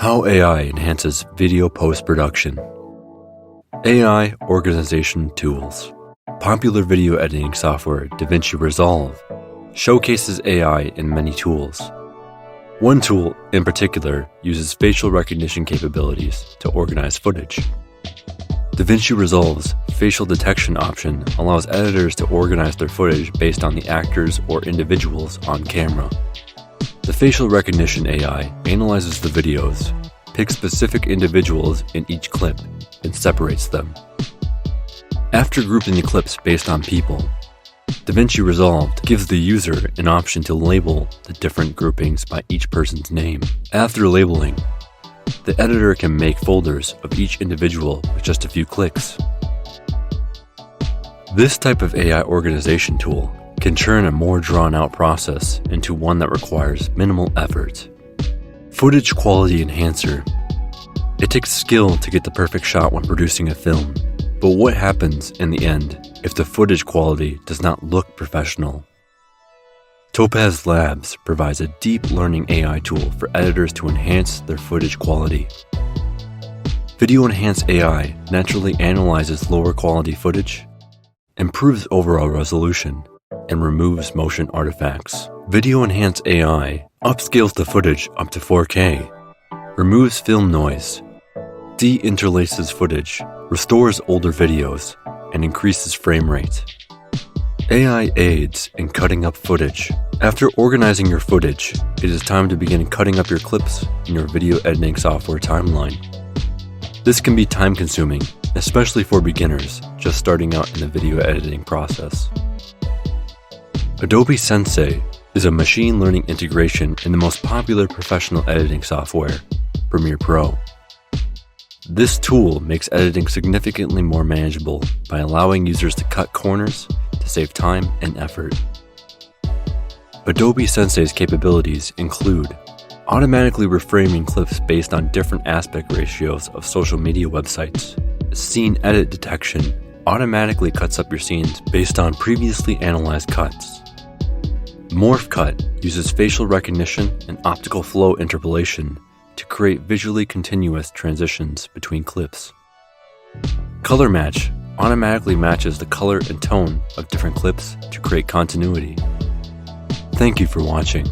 How AI enhances video post-production. AI organization tools. Popular video editing software DaVinci Resolve showcases AI in many tools. One tool in particular uses facial recognition capabilities to organize footage. DaVinci Resolve's facial detection option allows editors to organize their footage based on the actors or individuals on camera. The facial recognition AI analyzes the videos, picks specific individuals in each clip, and separates them. After grouping the clips based on people, DaVinci Resolve gives the user an option to label the different groupings by each person's name. After labeling, the editor can make folders of each individual with just a few clicks. This type of AI organization tool can turn a more drawn-out process into one that requires minimal effort. Footage Quality Enhancer. It takes skill to get the perfect shot when producing a film, but what happens in the end if the footage quality does not look professional? Topaz Labs provides a deep learning AI tool for editors to enhance their footage quality. Video Enhance AI naturally analyzes lower quality footage, improves overall resolution, and removes motion artifacts. Video Enhance AI upscales the footage up to 4K, removes film noise, de-interlaces footage, restores older videos, and increases frame rate. AI aids in cutting up footage. After organizing your footage, it is time to begin cutting up your clips in your video editing software timeline. This can be time-consuming, especially for beginners just starting out in the video editing process. Adobe Sensei is a machine learning integration in the most popular professional editing software, Premiere Pro. This tool makes editing significantly more manageable by allowing users to cut corners to save time and effort. Adobe Sensei's capabilities include automatically reframing clips based on different aspect ratios of social media websites. Scene edit detection automatically cuts up your scenes based on previously analyzed cuts. Morph Cut uses facial recognition and optical flow interpolation to create visually continuous transitions between clips. Color Match automatically matches the color and tone of different clips to create continuity. Thank you for watching.